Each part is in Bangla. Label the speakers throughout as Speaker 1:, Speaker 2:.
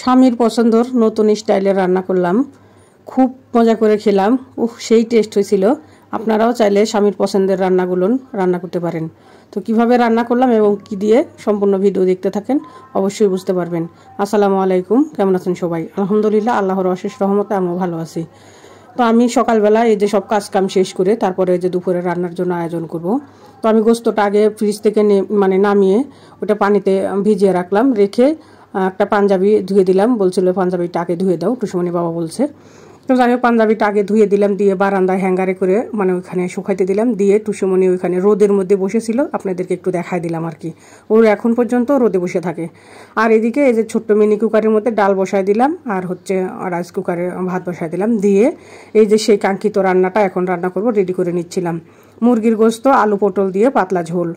Speaker 1: স্বামীর পছন্দর নতুন স্টাইলের রান্না করলাম, খুব মজা করে খেলাম। সেই টেস্ট হয়েছিল। আপনারাও চাইলে স্বামীর পছন্দের রান্নাগুলো রান্না করতে পারেন। তো কিভাবে রান্না করলাম এবং কি দিয়ে সম্পূর্ণ ভিডিও দেখতে থাকেন, অবশ্যই বুঝতে পারবেন। আসসালামু আলাইকুম, কেমন আছেন সবাই? আলহামদুলিল্লাহ, আল্লাহর অশেষ রহমতে আমিও ভালো আছি। তো আমি সকালবেলা এই যে সব কাজ কাম শেষ করে তারপরে যে দুপুরে রান্নার জন্য আয়োজন করব। তো আমি গোস্তটা আগে ফ্রিজ থেকে নামিয়ে ওটা পানিতে ভিজিয়ে রাখলাম, রেখে একটা পাঞ্জাবি ধুয়ে দিলাম। বলছিল পাঞ্জাবিটা আগে ধুয়ে দাও, টুসুমনি বাবা বলছে। তো যাই হোক, পাঞ্জাবিটা আগে ধুয়ে দিলাম, দিয়ে বারান্দায় হ্যাঙ্গারে করে ওইখানে শুকাইতে দিলাম। দিয়ে টুসুমনি ওইখানে রোদের মধ্যে বসেছিল, আপনাদেরকে একটু দেখাই দিলাম আর কি। ওর এখন পর্যন্ত রোদে বসে থাকে। আর এদিকে এই যে ছোট্ট মিনি কুকারের মধ্যে ডাল বসায় দিলাম, আর রাইস কুকারে ভাত বসায় দিলাম। দিয়ে এই যে সেই কাঙ্ক্ষিত রান্নাটা এখন রান্না করব রেডি করে নিচ্ছিলাম। মুরগির গোস্ত আলু পটল দিয়ে পাতলা ঝোল।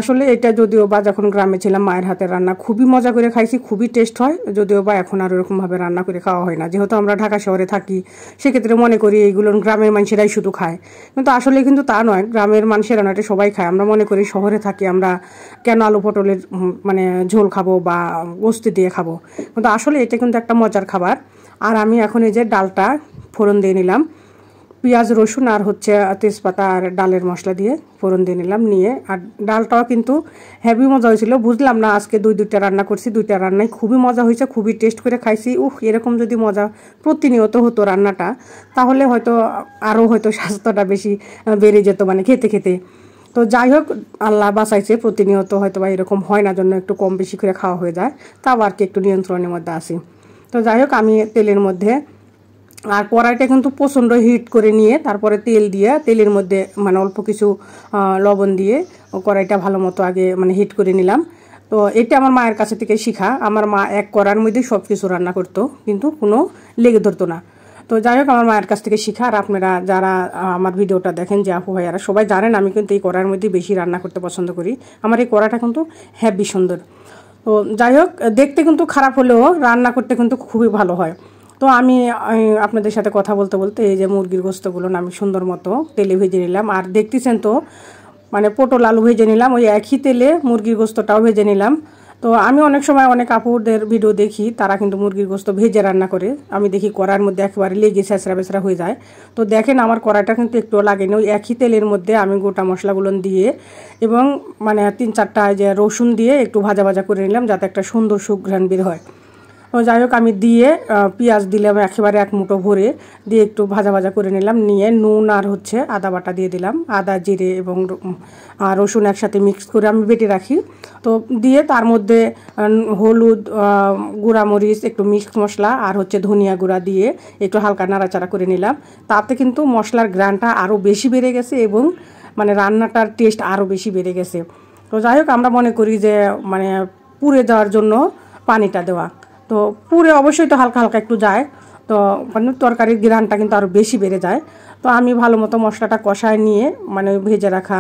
Speaker 1: আসলে এটা যদিও বা যখন গ্রামে ছিলাম মায়ের হাতের রান্না খুবই মজা করে খাইছি, খুবই টেস্ট হয়। যদিও বা এখন আর ওরকমভাবে রান্না করে খাওয়া হয় না, যেহেতু আমরা ঢাকা শহরে থাকি। সেক্ষেত্রে মনে করি এইগুলো গ্রামের মানুষেরাই শুধু খায়, কিন্তু আসলে কিন্তু তা নয়। গ্রামের মানুষেরা না, এটা সবাই খায়। আমরা মনে করি শহরে থাকি, আমরা কেন আলু পটলের ঝোল খাবো বা গোস্ত দিয়ে খাবো, কিন্তু আসলে এটা কিন্তু একটা মজার খাবার। আর আমি এখন এই যে ডালটা ফোড়ন দিয়ে নিলাম, পেঁয়াজ রসুন আর তেজপাতা আর ডালের মশলা দিয়ে ফোড়ন দিয়ে নিলাম। নিয়ে আর ডালটাও কিন্তু হেভি মজা হয়েছিল। বুঝলাম না, আজকে দুইটা রান্না করছি, দুইটা রান্নাই খুবই মজা হয়েছে, খুবই টেস্ট করে খাইছি। এরকম যদি মজা প্রতিনিয়ত হতো রান্নাটা, তাহলে আরও স্বাস্থ্যটা বেশি বেড়ে যেত খেতে খেতে। তো যাই হোক, আল্লাহ বাঁচাইছে, প্রতিনিয়ত বা এরকম হয় না, জন্য একটু কম বেশি করে খাওয়া হয়ে যায়। তাও আর কি একটু নিয়ন্ত্রণের মধ্যে আসি। তো যাই হোক, আমি তেলের মধ্যে আর কড়াইটা কিন্তু প্রচণ্ড হিট করে নিয়ে তারপরে তেল দিয়ে তেলের মধ্যে অল্প কিছু লবণ দিয়ে কড়াইটা ভালো মতো আগে হিট করে নিলাম। তো এটা আমার মায়ের কাছে থেকে শিখা। আমার মা এক কড়ার মধ্যে সব কিছু রান্না করতো, কিন্তু কোনো লেগে ধরতো না। তো যাই হোক, আমার মায়ের কাছ থেকে শিখা। আর আপনারা যারা আমার ভিডিওটা দেখেন, যে আপু ভাইয়ারা সবাই জানেন আমি কিন্তু এই কড়ার মধ্যে বেশি রান্না করতে পছন্দ করি। আমার এই কড়াটা কিন্তু হেভি সুন্দর। তো যাই হোক, দেখতে কিন্তু খারাপ হলেও রান্না করতে কিন্তু খুবই ভালো হয়। তো আমি আপনাদের সাথে কথা বলতে বলতে এই যে মুরগির গোস্তগুলো আমি সুন্দর মতো তেলে ভেজে নিলাম। আর দেখতেছেন তো পটল আলু ভেজে নিলাম, ওই একই তেলে মুরগির গোস্তটাও ভেজে নিলাম। তো আমি অনেক সময় অনেক আপুদের ভিডিও দেখি, তারা কিন্তু মুরগির গোস্ত ভেজে রান্না করে। আমি দেখি কড়ার মধ্যে একেবারে লেগে ছেঁচড়া বেচড়া হয়ে যায়। তো দেখেন, আমার কড়াইটা কিন্তু একটু লাগেনি। ওই একই তেলের মধ্যে আমি গোটা মশলাগুলো দিয়ে এবং 3-4টা যে রসুন দিয়ে একটু ভাজা ভাজা করে নিলাম, যাতে একটা সুন্দর সুঘ্রাণ বের হয়। তো যাই হোক, আমি দিয়ে পেঁয়াজ দিলাম একেবারে এক মুঠো ভরে, দিয়ে একটু ভাজা ভাজা করে নিলাম। নিয়ে নুন আর আদা বাটা দিয়ে দিলাম। আদা জিরে এবং রসুন একসাথে মিক্স করে আমি বেটে রাখি। তো দিয়ে তার মধ্যে হলুদ, গুঁড়ামরিচ, একটু মিক্স মশলা আর ধনিয়া গুঁড়া দিয়ে একটু হালকা নাড়াচাড়া করে নিলাম। তাতে কিন্তু মশলার গ্রানটা আরও বেশি বেড়ে গেছে এবং রান্নাটার টেস্ট আরও বেশি বেড়ে গেছে। তো যাই হোক, আমরা মনে করি যে পুড়ে যাওয়ার জন্য পানিটা দেওয়া, তো পুরে অবশ্যই তো হালকা হালকা একটু যায়, তো তরকারির গ্রানটা কিন্তু আরও বেশি বেড়ে যায়। তো আমি ভালো মতো মশলাটা কষায় নিয়ে ভেজে রাখা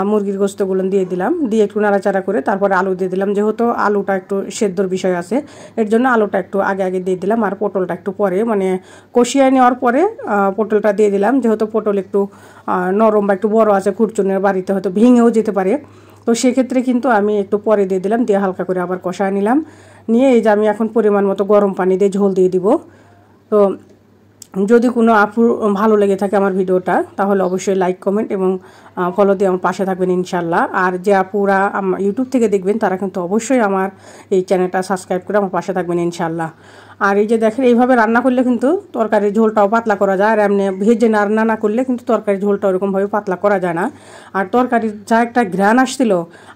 Speaker 1: মুরগির গোস্তগুলো দিয়ে দিলাম। দিয়ে একটু নাড়াচাড়া করে তারপরে আলু দিয়ে দিলাম। যেহেতু আলুটা একটু সেদ্ধর বিষয় আছে, এর জন্য আলুটা একটু আগে আগে দিয়ে দিলাম। আর পটলটা একটু পরে কষিয়ে নেওয়ার পরে পটলটা দিয়ে দিলাম। যেহেতু পটল একটু নরম বা একটু বড় আছে, খুরচুনের বাড়িতে হয়তো ভেঙেও যেতে পারে, তো সেক্ষেত্রে কিন্তু আমি একটু পরে দিয়ে দিলাম। দিয়ে হালকা করে আবার কষায় নিলাম। নিয়ে এই যে আমি এখন পরিমাণ মতো গরম পানি দিয়ে ঝোল দিয়ে দিব। তো যদি কোনো আপুর ভালো লেগে থাকে আমার ভিডিওটা, তাহলে অবশ্যই লাইক কমেন্ট এবং ফলো দিয়ে আমার পাশে থাকবেন ইনশাল্লাহ। আর যে আপুরা আমার ইউটিউব থেকে দেখবেন, তারা কিন্তু অবশ্যই আমার এই চ্যানেলটা সাবস্ক্রাইব করে আমার পাশে থাকবেন ইনশাল্লাহ। আর এই যে দেখেন, এইভাবে রান্না করলে কিন্তু তরকারির ঝোলটাও পাতলা করা যায়। আর এমনি ভেজে রান্না না করলে কিন্তু তরকারির ঝোলটা ওরকমভাবে পাতলা করা যায় না। আর তরকারির যা একটা ঘ্রাণ আসছিল।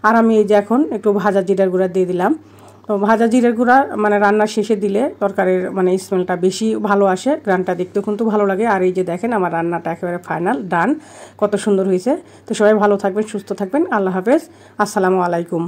Speaker 1: আর আমি এই যে এখন একটু ভাজা জিরার গুঁড়া দিয়ে দিলাম। তো ভাজা জিরের গুঁড়া রান্নার শেষে দিলে তরকারির স্মেলটা বেশি ভালো আসে, গ্রানটা দেখতেও কিন্তু ভালো লাগে। আর এই যে দেখেন, আমার রান্নাটা একেবারে ফাইনাল ডান, কত সুন্দর হয়েছে। তো সবাই ভালো থাকবেন, সুস্থ থাকবেন। আল্লাহ হাফেজ, আসসালামু আলাইকুম।